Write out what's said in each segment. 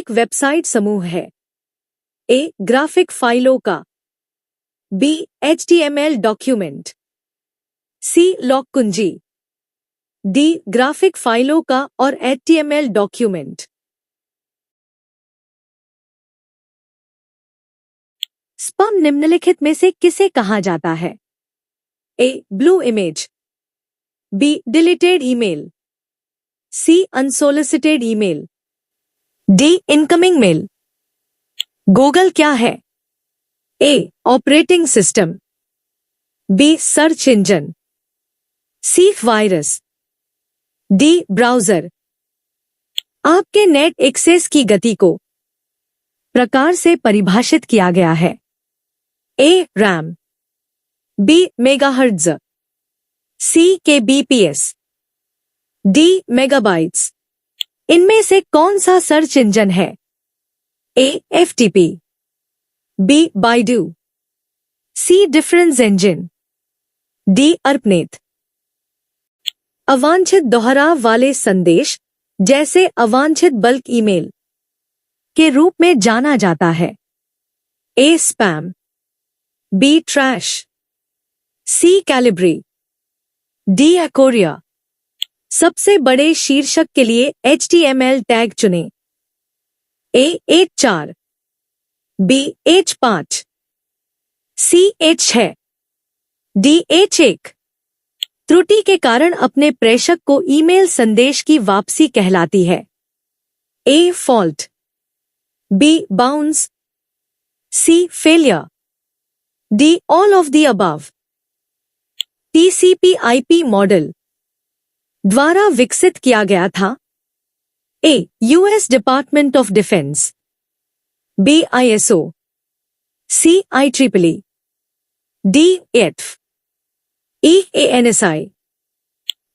एक वेबसाइट समूह है? ए. ग्राफिक फाइलों का। B. HTML document. C. Log कुंजी। डी. ग्राफिक फाइलों का और HTML डॉक्यूमेंट। स्पैम निम्नलिखित में से किसे कहा जाता है? A. Blue image. B. Deleted email. C. Unsolicited email. D. Incoming mail. Google क्या है? A. Operating system. B. Search engine. C. Virus. D. Browser. आपके नेट एक्सेस की गति को प्रकार से परिभाषित किया गया है। A. RAM. B. Megahertz. C. kbps। D. Megabytes. इनमें से कौन सा सर्च इंजन है? A. FTP। B. Baidu. C. Difference engine. D. ARPANET. अवांछित दोहराव वाले संदेश जैसे अवांछित बल्क ईमेल के रूप में जाना जाता है। ए. स्पैम। बी. ट्रैश। सी. कैलिब्री। डी. एकोरिया। सबसे बड़े शीर्षक के लिए HTML टैग चुनें। ए. H4। बी. H5। सी. H6। डी. H1। त्रुटि के कारण अपने प्रेषक को ईमेल संदेश की वापसी कहलाती है। A. Fault. B. Bounce. C. Failure. D. All of the above. TCP/IP model द्वारा विकसित किया गया था। A. US department of defence. B. ISO। C. IEEE। D. ETF। E. ANSI।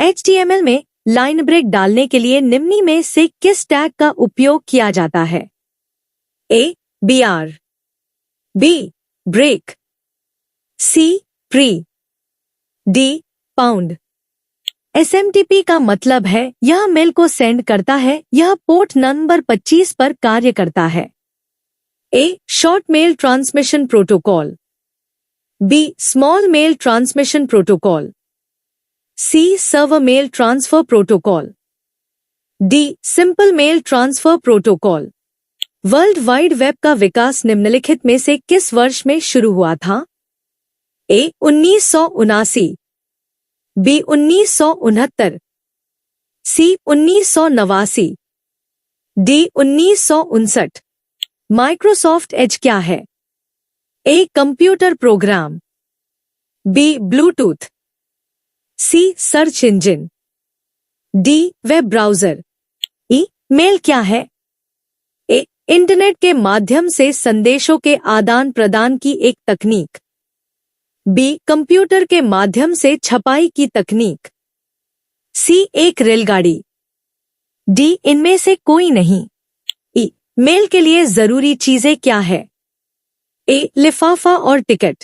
HTML में लाइन ब्रेक डालने के लिए निम्न में से किस टैग का उपयोग किया जाता है? ए. BR। बी. ब्रेक। सी. प्री। डी. पाउंड। SMTP का मतलब है यह मेल को सेंड करता है, यह पोर्ट नंबर 25 पर कार्य करता है। A. Short mail transmission protocol. B. Small mail transmission protocol. C. Server mail transfer protocol. D. Simple mail transfer protocol. World wide web का विकास निम्नलिखित में से किस वर्ष में शुरू हुआ था? A. 1979। B. 1969। C. 1989। D. 1959। Microsoft Edge क्या है? A. Computer program. B. Bluetooth. C. Search engine. D. Web browser. E. Mail क्या है? ए. इंटरनेट के माध्यम से संदेशों के आदान प्रदान की एक तकनीक। बी. कंप्यूटर के माध्यम से छपाई की तकनीक। सी. एक रेलगाड़ी। डी. इनमें से कोई नहीं। ई. मेल के लिए जरूरी चीजें क्या है? ए. लिफाफा और टिकट।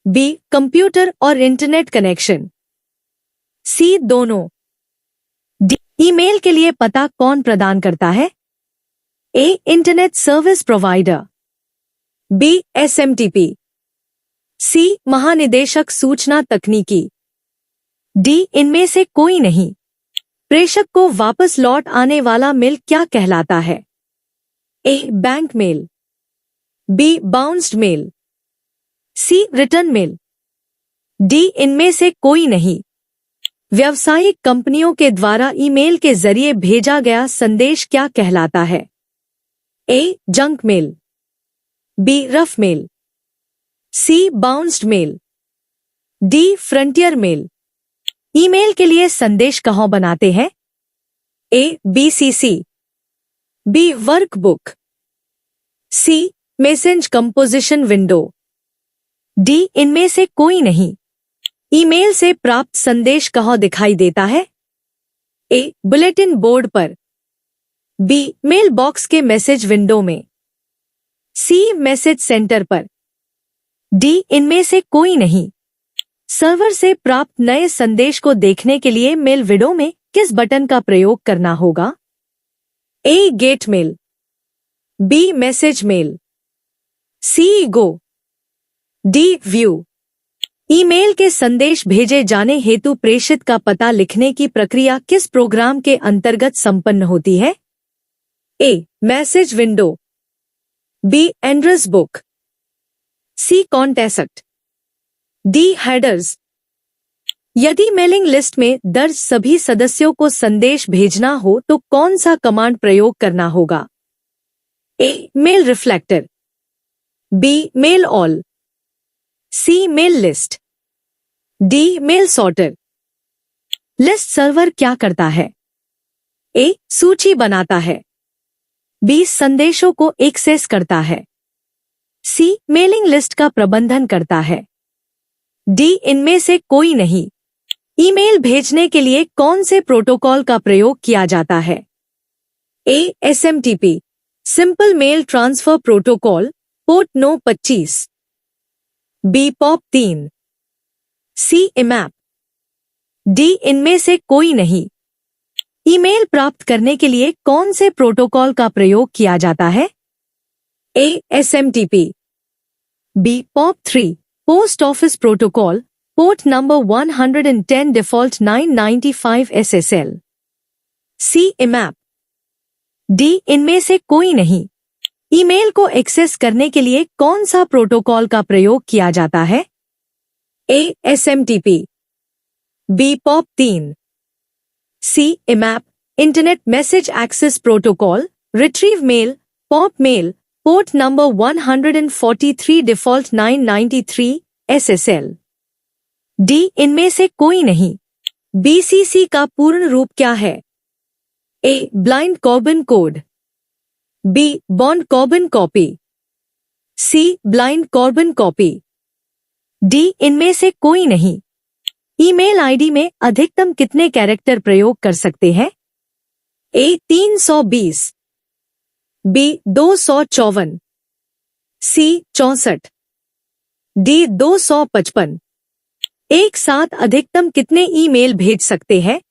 बी. कंप्यूटर और इंटरनेट कनेक्शन। सी. दोनों। डी. ईमेल के लिए पता कौन प्रदान करता है? A. Internet service provider. B. SMTP। C. महानिदेशक सूचना तकनीकी। डी. इनमें से कोई नहीं। प्रेषक को वापस लौट आने वाला मेल क्या कहलाता है? A. Bank mail. B. Bounced mail. C. Return mail. D. इनमें से कोई नहीं। व्यावसायिक कंपनियों के द्वारा ईमेल के जरिए भेजा गया संदेश क्या कहलाता है? A. Junk mail. B. Rough mail. C. Bounced mail. D. Frontier mail. Email के लिए संदेश कहाँ बनाते हैं? A. BCC। B. Workbook. C. Message composition window. D. इनमें से कोई नहीं। ईमेल से प्राप्त संदेश कहाँ दिखाई देता है? ए. बुलेटिन बोर्ड पर। बी. मेल बॉक्स के मैसेज विंडो में। सी. मैसेज सेंटर पर। डी. इनमें से कोई नहीं। सर्वर से प्राप्त नए संदेश को देखने के लिए मेल विंडो में किस बटन का प्रयोग करना होगा? A. Get mail. B message mail, C go, D view. Email के संदेश भेजे जाने हेतु प्रेषित का पता लिखने की प्रक्रिया किस प्रोग्राम के अंतर्गत संपन्न होती है? A message window, B address book, C contact, D headers. यदि मेलिंग लिस्ट में दर्ज सभी सदस्यों को संदेश भेजना हो तो कौन सा कमांड प्रयोग करना होगा? A mail reflector, B mail all, C mail list, D mail sorter. List server क्या करता है? ए सूची बनाता है, बी संदेशों को एक्सेस करता है, सी मेलिंग लिस्ट का प्रबंधन करता है, डी इनमें से कोई नहीं। ईमेल भेजने के लिए कौन से प्रोटोकॉल का प्रयोग किया जाता है? A SMTP, simple mail transfer protocol, port 925, B POP 3, C IMAP, D इनमें से कोई नहीं। ईमेल प्राप्त करने के लिए कौन से प्रोटोकॉल का प्रयोग किया जाता है? A SMTP, B POP 3, post office protocol, port number 110, default 995 SSL, C IMAP, D इनमें से कोई नहीं। ईमेल को एक्सेस करने के लिए कौन सा प्रोटोकॉल का प्रयोग किया जाता है? A SMTP, B POP 3, C IMAP, internet message access protocol, retrieve mail, POP mail, port number 143, default 993 SSL, D इनमें से कोई नहीं। बीसीसी का पूर्ण रूप क्या है? A blind carbon code, B bond carbon copy, C blind carbon copy, D इनमें से कोई नहीं। ईमेल आईडी में अधिकतम कितने कैरेक्टर प्रयोग कर सकते हैं? ए 320, बी 254, सी 64, डी 255। एक साथ अधिकतम कितने ईमेल भेज सकते हैं?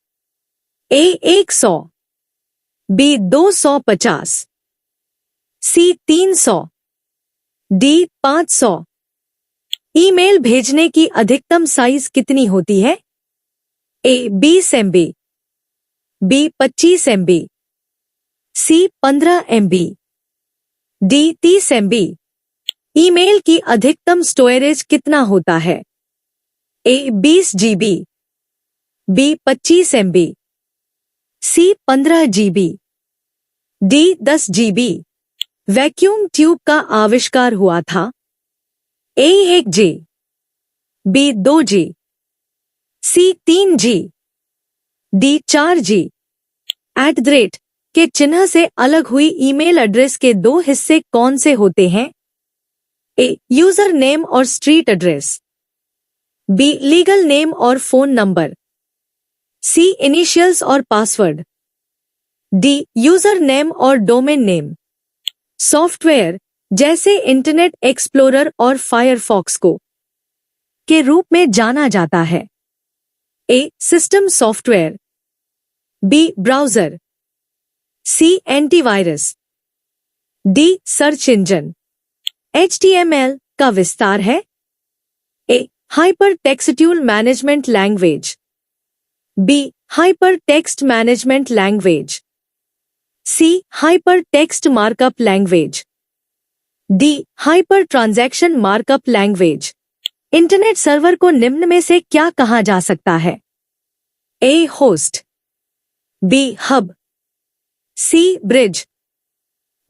ए 100, बी 250, सी 300, डी 500। ईमेल भेजने की अधिकतम साइज कितनी होती है? ए 20 MB, बी 25 MB, सी 15 MB, डी 30 MB। ईमेल की अधिकतम स्टोरेज कितना होता है? ए 20 GB, बी 25 MB, सी 15 GB, D 10 GB। Vacuum tube का आविष्कार हुआ था? ए 1G, बी 2G, सी 3G, डी 4G। @ के चिन्ह से अलग हुई ईमेल एड्रेस के दो हिस्से कौन से होते हैं? ए यूजर नेम और street address, B legal name और फोन नंबर, सी इनिशियल्स और पासवर्ड, डी यूजर नेम और डोमेन नेम। सॉफ्टवेयर जैसे इंटरनेट एक्सप्लोरर और फायरफॉक्स को के रूप में जाना जाता है? A system software, B browser, C antivirus, D search engine. HTML का विस्तार है? A hyper textual management language, B hyper text management language, C hyper text markup language, D hyper transaction markup language. Internet server को निम्न में से क्या कहा जा सकता है? A host, B hub, C bridge,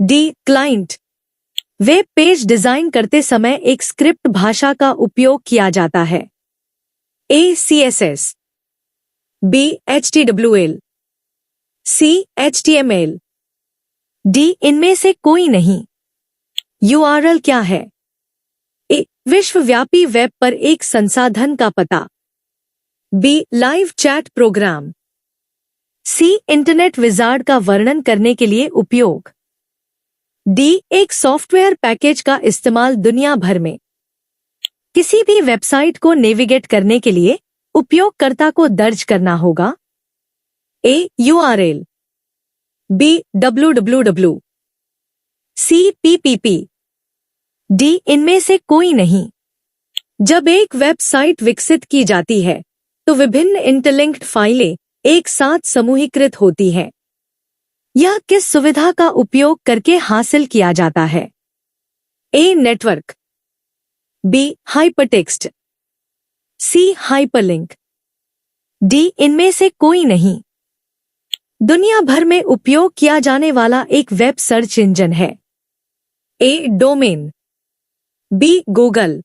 D client. Web page design करते समय एक स्क्रिप्ट भाषा का उपयोग किया जाता है? ए CSS, बी HTML, सी HTML, डी इनमें से कोई नहीं। URL क्या है? ए विश्वव्यापी वेब पर एक संसाधन का पता, बी लाइव चैट प्रोग्राम, सी इंटरनेट विजार्ड का वर्णन करने के लिए उपयोग, डी एक सॉफ्टवेयर पैकेज का इस्तेमाल दुनिया भर में किसी भी वेबसाइट को नेविगेट करने के लिए उपयोगकर्ता को दर्ज करना होगा? ए URL, बी www, सी PPP, डी इनमें से कोई नहीं। जब एक वेबसाइट विकसित की जाती है तो विभिन्न इंटरलिंक्ड फाइलें एक साथ समूहीकृत होती हैं। यह किस सुविधा का उपयोग करके हासिल किया जाता है? A network, B hypertext, C hyperlink, D इनमें से कोई नहीं। दुनिया भर में उपयोग किया जाने वाला एक वेब सर्च इंजन है। ए डोमेन, बी गूगल,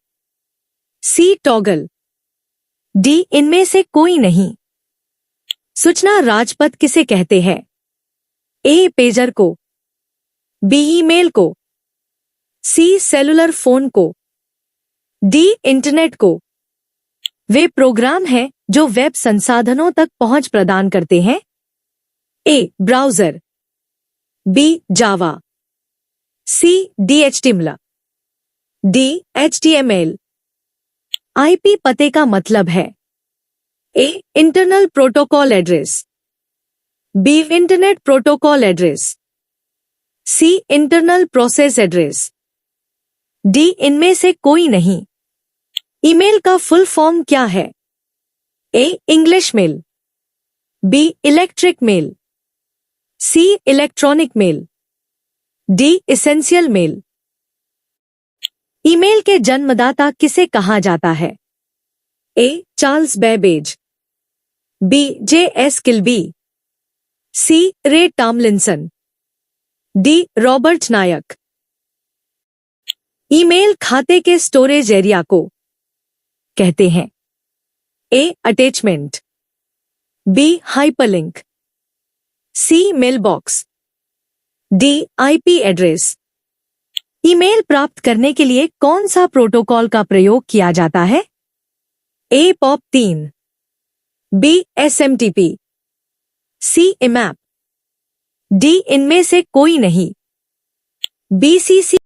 सी टॉगल, डी इनमें से कोई नहीं। सूचना राजपथ किसे कहते हैं? ए पेजर को, बी ईमेल को, सी सेलुलर फोन को, डी इंटरनेट को। वे प्रोग्राम हैं जो वेब संसाधनों तक पहुंच प्रदान करते हैं। A browser, B Java, C DHTML, D HTML। IP पते का मतलब है? A internal protocol address, B internet protocol address, C internal process address, D इनमें से कोई नहीं। ईमेल का फुल फॉर्म क्या है? A English mail, B electric mail, C electronic mail, D essential mail. Email के जन्मदाता किसे कहा जाता है? A Charles Babbage, B JS Kilby, C Ray Tomlinson, D Robert नायक। ईमेल खाते के स्टोरेज एरिया को कहते हैं? A attachment, B hyperlink, C mailbox, D IP address. Email प्राप्त करने के लिए कौन सा प्रोटोकॉल का प्रयोग किया जाता है? ए POP3, बी SMTP, सी IMAP, डी इनमें से कोई नहीं। BCC